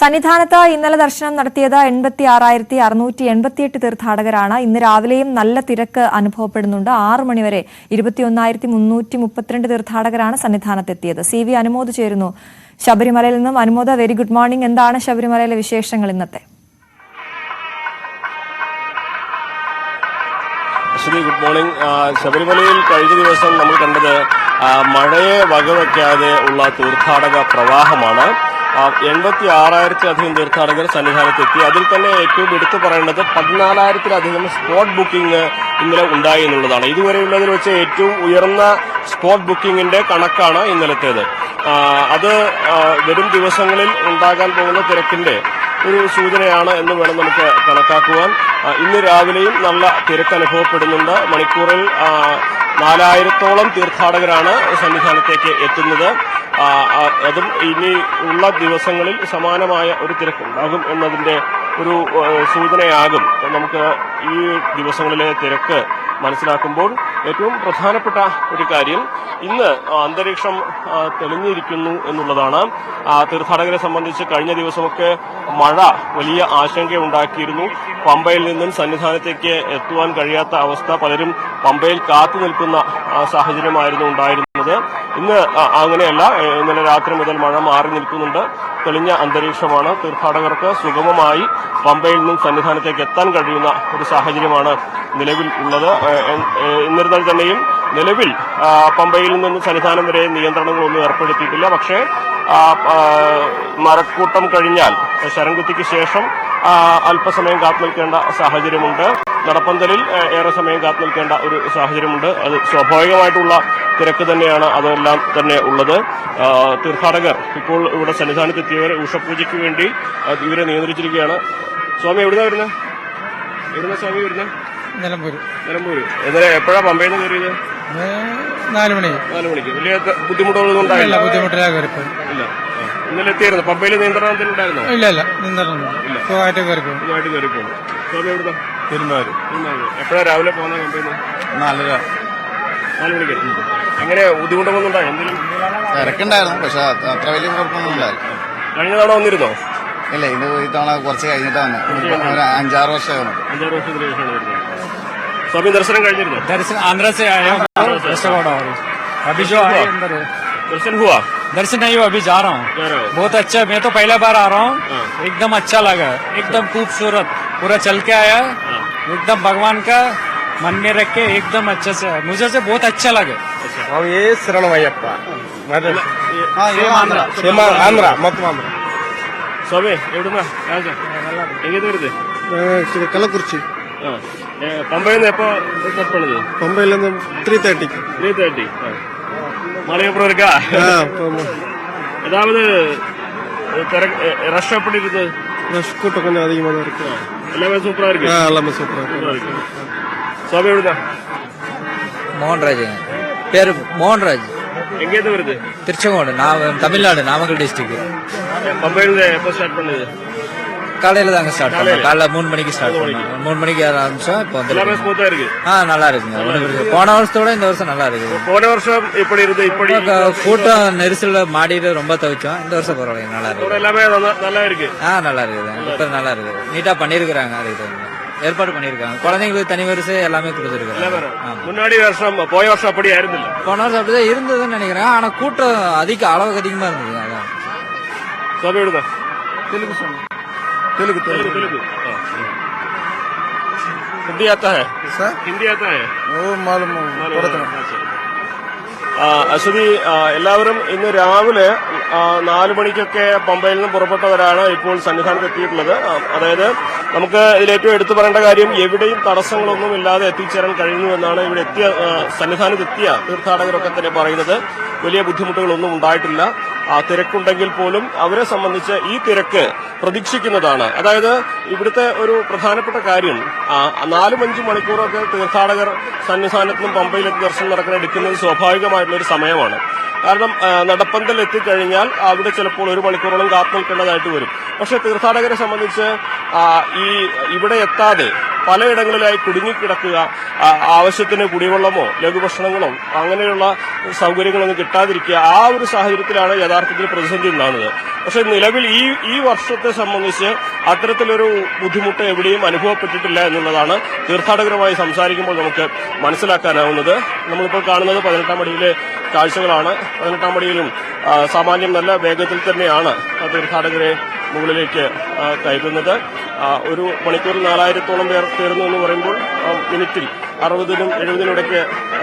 സന്നിധാനത്ത് ഇന്നലെ ദർശനം നടത്തിയത് 86,688 തീർത്ഥാടകരാണ്. ഇന്ന് രാവിലെയും നല്ല തിരക്ക് അനുഭവപ്പെടുന്നുണ്ട്. 6 മണിവരെ 21,332 തീർത്ഥാടകരാണ് സന്നിധാനത്തെത്തിയത്. CV അനുമോദ് ചേരുന്നു ശബരിമലയിൽ നിന്നും. Anumod, very good morning. എന്താണ് ശബരിമലയിലെ വിശേഷങ്ങൾ ഇന്നത്തെ? Good morning. ശബരിമലയിൽ കഴിഞ്ഞ ദിവസം നമ്മൾ കണ്ടത് മഴയെ വകവയ്ക്കാതെ ഉള്ള തീർത്ഥാടക പ്രവാഹമാണ്. 86,000-ലധികം തീർത്ഥാടകർ സന്നിധാനത്തെത്തി. അതിൽ തന്നെ ഏറ്റവും എടുത്തു പറയേണ്ടത് 14,000-ലധികം സ്പോട്ട് ബുക്കിംഗ് ഇന്നലെ ഉണ്ടായി എന്നുള്ളതാണ്. ഇതുവരെയുള്ളതിൽ വെച്ച് ഏറ്റവും ഉയർന്ന സ്പോട്ട് ബുക്കിംഗിന്റെ കണക്കാണ് ഇന്നലത്തേത്. അത് വരും ദിവസങ്ങളിൽ ഉണ്ടാകാൻ പോകുന്ന തിരക്കിന്റെ ഒരു സൂചനയാണ് എന്ന് വേണം നമുക്ക് കണക്കാക്കുവാൻ. ഇന്ന് രാവിലെയും നല്ല തിരക്ക് അനുഭവപ്പെടുന്നുണ്ട്. മണിക്കൂറിൽ 4,000-ഓളം തീർത്ഥാടകരാണ് സന്നിധാനത്തേക്ക് എത്തുന്നത്. അതും ഇനി ഉള്ള ദിവസങ്ങളിൽ സമാനമായ ഒരു തിരക്കുണ്ടാകും എന്നതിന്റെ ഒരു സൂചനയാകും. നമുക്ക് ഈ ദിവസങ്ങളിലെ തിരക്ക് മനസ്സിലാക്കുമ്പോൾ ഏറ്റവും പ്രധാനപ്പെട്ട ഒരു കാര്യം ഇന്ന് അന്തരീക്ഷം തെളിഞ്ഞിരിക്കുന്നു എന്നുള്ളതാണ്. തീർത്ഥാടകരെ സംബന്ധിച്ച് കഴിഞ്ഞ ദിവസമൊക്കെ മഴ വലിയ ആശങ്കയുണ്ടാക്കിയിരുന്നു. പമ്പയിൽ നിന്നും സന്നിധാനത്തേക്ക് എത്തുവാൻ കഴിയാത്ത അവസ്ഥ, പലരും പമ്പയിൽ കാത്തു നിൽക്കുന്ന സാഹചര്യമായിരുന്നു ഉണ്ടായിരുന്നത്. ഇന്ന് അങ്ങനെയല്ല. ഇന്നലെ രാത്രി മുതൽ മഴ മാറി നിൽക്കുന്നുണ്ട്. തെളിഞ്ഞ അന്തരീക്ഷമാണ്. തീർത്ഥാടകർക്ക് സുഗമമായി പമ്പയിൽ നിന്നും സന്നിധാനത്തേക്ക് എത്താൻ കഴിയുന്ന ഒരു സാഹചര്യമാണ് നിലവിൽ ഉള്ളത്. എന്നിരുന്നാൽ തന്നെയും നിലവിൽ പമ്പയിൽ നിന്ന് സന്നിധാനം വരെ നിയന്ത്രണങ്ങളൊന്നും ഏർപ്പെടുത്തിയിട്ടില്ല. പക്ഷേ മരക്കൂട്ടം കഴിഞ്ഞാൽ ശരംകുത്തിക്ക് ശേഷം അല്പസമയം കാത്തു നിൽക്കേണ്ട സാഹചര്യമുണ്ട്. നടപ്പന്തലിൽ ഏറെ സമയം കാത്തു നിൽക്കേണ്ട ഒരു സാഹചര്യമുണ്ട്. അത് സ്വാഭാവികമായിട്ടുള്ള തിരക്ക് തന്നെയാണ് അതെല്ലാം തന്നെ ഉള്ളത്. തീർത്ഥാടകർ ഇപ്പോൾ ഇവിടെ സന്നിധാനത്തെത്തിയവർ ഉഷപൂജയ്ക്ക് വേണ്ടി ഇവരെ നിയന്ത്രിച്ചിരിക്കുകയാണ്. സ്വാമി എവിടുന്നാ വരുന്നത്? സ്വാമി വരുന്നത് നിലമ്പൂര്. എപ്പോഴാ പമ്പയിൽ നിന്ന് കയറിയത്? 4 മണിക്ക്. വലിയ ബുദ്ധിമുട്ടുകളൊന്നും ഉണ്ടായില്ല? ഇല്ല. ഇന്നലെ എത്തിയായിരുന്നു. പമ്പയിൽ നിയന്ത്രണത്തിലുണ്ടായിരുന്നോ? ഇല്ല, സുഖമായിട്ട് കയറിപ്പോ. സ്വാമി എവിടുന്ന? പെരുമ്പാവൂര്. എപ്പോഴാ രാവിലെ പോകുന്ന പമ്പയിൽ നിന്ന്? 4 മണിക്ക്. എങ്ങനെ ബുദ്ധിമുട്ടൊന്നും ഉണ്ടായോ? എന്തെങ്കിലും തിരക്കുണ്ടായിരുന്നു, പക്ഷെ അത്ര വലിയ കുഴപ്പമൊന്നും ഉണ്ടായിരുന്നു. കഴിഞ്ഞ തവണ വന്നിരുന്നോ? ഇല്ല, ഇത് ഇത്തവണ കുറച്ച് കഴിഞ്ഞിട്ടാണ്. 5-6 വർഷമാണ്. 5-6 വർഷത്തിന് ശേഷമാണ് വരുന്നത്. स्वामी दर्शन കഴിഞ്ഞിരുന്നു? दर्शन आंध्र से आए हैं, अभी जो आए अंदर दर्शन हुआ? दर्शन नहीं हुआ, अभी जा रहा हूँ. बहुत अच्छा, मैं तो पहला बार आ रहा हूँ. एकदम अच्छा लगा, एकदम खूबसूरत, पूरा चल के आया. एकदम भगवान का मन में रख के एकदम अच्छा से मुझे से बहुत अच्छा लगा. और ये शरणमयप्पा आंध्र మొత్తం ఆంధ్ర. స్వామి ఎవిడున్నా రాజా എങ്ങനെ വരുന്നത്? കള്ളക്കുറിച്ചി. പമ്പയിൽ നിന്ന് എപ്പോ സ്റ്റാർട്ട് பண்ணது? പമ്പയിൽ നിന്ന് 3:30. மலையப்புறம் இருக்கா? ஏதாவது ரஷ் எப்படி இருக்குது? ரஷ் கூட்டம் கொஞ்சம் அதிகமா தான் இருக்கு. எல்லாமே சூப்பரா இருக்கு. எல்லாமே சூப்பரா இருக்கு. சுவாமி எവിടുന്നാ? மோகன்ராஜ். பேரு மோகன்ராஜ். எங்கேருந்து வருது? திருச்செங்கோடு, தமிழ்நாடு, நாமக்கல் டிஸ்ட்ரிக்ட். பம்பையில எப்போ ஸ்டார்ட் பண்ணது? காலையில தாங்க ஸ்டார்ட் பண்ணோம். காலைல 3 மணிக்கு ஸ்டார்ட் பண்ணோம். 3 மணிக்கு ஆரம்பிச்சோம். இப்போ எல்லாமே ஸ்மூத்தா இருக்கு. நல்லா இருக்குங்க. போன வருஷத்தோட இந்த வருஷம் நல்லா இருக்குது. போன வருஷம் எப்படி இருந்து இப்படி கூட்டம் நெரிசல்ல மாடிட்டு ரொம்ப தவிச்சோம். இந்த வருஷம் பரவாயில்ல, நல்லா இருக்கு. எல்லாமே நல்லா இருக்கு. நல்லா இருக்குது. இப்ப நல்லா இருக்குது. நீட்டா பண்ணிருக்காங்க. அதுக்கு ஏற்பாடு பண்ணிருக்காங்க. குழந்தைங்களுக்கு தனி வரிசை எல்லாமே கொடுத்துருக்காங்க. முன்னாடி வருஷம் போய வருஷம் அப்படி இருந்தில்ல? போன வருஷம் அப்படிதான் இருந்ததுன்னு நினைக்கிறேன். ஆனா கூட்டம் அளவுக்கு அதிகமா இருந்தது. அதான் சுவாமி விடுதா? तेलुगु. हिंदी आता है? सर हिंदी आता है? वो मालूम അശ്വതി, എല്ലാവരും ഇന്ന് രാവിലെ 4 മണിക്കൊക്കെ പമ്പയിൽ നിന്ന് പുറപ്പെട്ടവരാണ് ഇപ്പോൾ സന്നിധാനത്ത് എത്തിയിട്ടുള്ളത്. അതായത് നമുക്ക് ഇതിലേറ്റവും എടുത്തു പറയേണ്ട കാര്യം, എവിടെയും തടസ്സങ്ങളൊന്നും ഇല്ലാതെ എത്തിച്ചേരാൻ കഴിയുന്നു എന്നാണ് ഇവിടെ സന്നിധാനത്ത് എത്തിയ തീർത്ഥാടകരൊക്കെ തന്നെ പറയുന്നത്. വലിയ ബുദ്ധിമുട്ടുകളൊന്നും ഉണ്ടായിട്ടില്ല. തിരക്കുണ്ടെങ്കിൽ പോലും അവരെ സംബന്ധിച്ച് ഈ തിരക്ക് പ്രതീക്ഷിക്കുന്നതാണ്. അതായത് ഇവിടുത്തെ ഒരു പ്രധാനപ്പെട്ട കാര്യം, 4-5 മണിക്കൂറൊക്കെ തീർത്ഥാടകർ സന്നിധാനത്തും പമ്പയിലെത്തി ദർശനം എടുക്കുന്നത് സ്വാഭാവികമായിട്ടുള്ള ഒരു സമയമാണ്. കാരണം നടപ്പന്തൽ എത്തിക്കഴിഞ്ഞാൽ അവിടെ ചിലപ്പോൾ 1 മണിക്കൂറോളം കാത്തു നിൽക്കേണ്ടതായിട്ട് വരും. പക്ഷെ തീർത്ഥാടകരെ സംബന്ധിച്ച് ഇവിടെ എത്താതെ പലയിടങ്ങളിലായി കുടുങ്ങിക്കിടക്കുക, ആവശ്യത്തിന് കുടിവെള്ളമോ ലഘുഭക്ഷണങ്ങളോ അങ്ങനെയുള്ള സൗകര്യങ്ങളൊന്നും കിട്ടാതിരിക്കുക, ആ ഒരു സാഹചര്യത്തിലാണ് യഥാർത്ഥത്തിൽ പ്രതിസന്ധി ഉണ്ടാകുന്നത്. പക്ഷെ നിലവിൽ ഈ വർഷത്തെ സംബന്ധിച്ച് അത്തരത്തിലൊരു ബുദ്ധിമുട്ട് എവിടെയും അനുഭവപ്പെട്ടിട്ടില്ല എന്നുള്ളതാണ് തീർത്ഥാടകരുമായി സംസാരിക്കുമ്പോൾ നമുക്ക് മനസ്സിലാക്കാനാവുന്നത്. നമ്മളിപ്പോൾ കാണുന്നത് 18-ാം പടിയിലെ കാഴ്ചകളാണ്. 18-ാം പടിയിലും സാമാന്യം നല്ല വേഗത്തിൽ തന്നെയാണ് തീർത്ഥാടകരെ മുകളിലേക്ക് കയറ്റുന്നത്. ഒരു മണിക്കൂറിൽ 4000-ഓളം പേർ കയറുന്നു എന്ന് പറയുമ്പോൾ മിനിറ്റിൽ 60-നും 70-നും ഇടയ്ക്ക്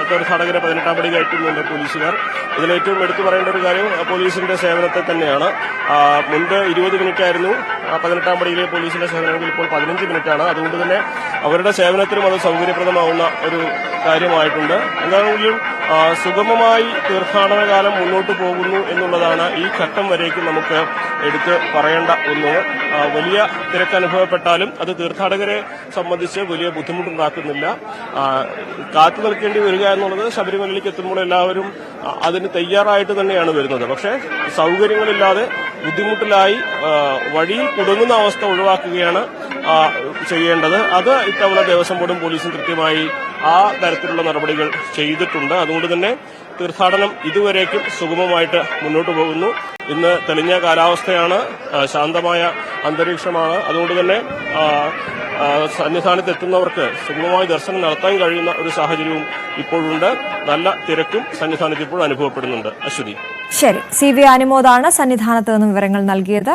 തീർത്ഥാടകരെ 18-ാം പടി കയറ്റുന്നുണ്ട് പോലീസുകാർ. ഇതിലേറ്റവും എടുത്തു പറയേണ്ട ഒരു കാര്യം പോലീസിന്റെ സേവനത്തെ തന്നെയാണ്. മുൻപ് 20 മിനിറ്റായിരുന്നു 18-ാം പടിയിലെ പോലീസിന്റെ സേവനമെങ്കിൽ ഇപ്പോൾ 15 മിനിറ്റാണ്. അതുകൊണ്ട് തന്നെ അവരുടെ സേവനത്തിനും അത് സൗകര്യപ്രദമാവുന്ന ഒരു കാര്യമായിട്ടുണ്ട്. എന്താണെങ്കിലും സുഗമമായി തീർത്ഥാടന കാലം മുന്നോട്ട് പോകുന്നു എന്നുള്ളതാണ് ഈ ഘട്ടം വരേക്കും നമുക്ക് എടുത്ത് പറയേണ്ട ഒന്ന്. വലിയ തിരക്ക് അനുഭവപ്പെട്ടാലും അത് തീർത്ഥാടകരെ സംബന്ധിച്ച് വലിയ ബുദ്ധിമുട്ടുണ്ടാക്കുന്നില്ല. കാത്തു നിൽക്കേണ്ടി വരിക എന്നുള്ളത് ശബരിമലയിലേക്ക് എത്തുമ്പോൾ എല്ലാവരും അതിന് തയ്യാറായിട്ട് തന്നെയാണ് വരുന്നത്. പക്ഷേ സൗകര്യങ്ങളില്ലാതെ ബുദ്ധിമുട്ടിലായി വഴിയിൽ കുടുങ്ങുന്ന അവസ്ഥ ഒഴിവാക്കുകയാണ് ചെയ്യേണ്ടത്. അത് ഇത്തവണ ദേവസ്വം ബോർഡും പോലീസും കൃത്യമായി ആ തരത്തിലുള്ള നടപടികൾ ചെയ്തിട്ടുണ്ട്. അതുകൊണ്ട് തന്നെ തീർത്ഥാടനം ഇതുവരേക്കും സുഗമമായിട്ട് മുന്നോട്ട് പോകുന്നു. ഇന്ന് തെളിഞ്ഞ കാലാവസ്ഥയാണ്, ശാന്തമായ അന്തരീക്ഷമാണ്. അതുകൊണ്ട് തന്നെ സന്നിധാനത്ത് എത്തുന്നവർക്ക് സുഗമമായി ദർശനം നടത്താൻ കഴിയുന്ന ഒരു സാഹചര്യവും ഇപ്പോഴുണ്ട്. നല്ല തിരക്കും സന്നിധാനത്ത് ഇപ്പോൾ അനുഭവപ്പെടുന്നുണ്ട്. അശ്വതി. ശരി, CV അനുമോദാണ് സന്നിധാനത്ത് നിന്ന് വിവരങ്ങൾ നൽകിയത്.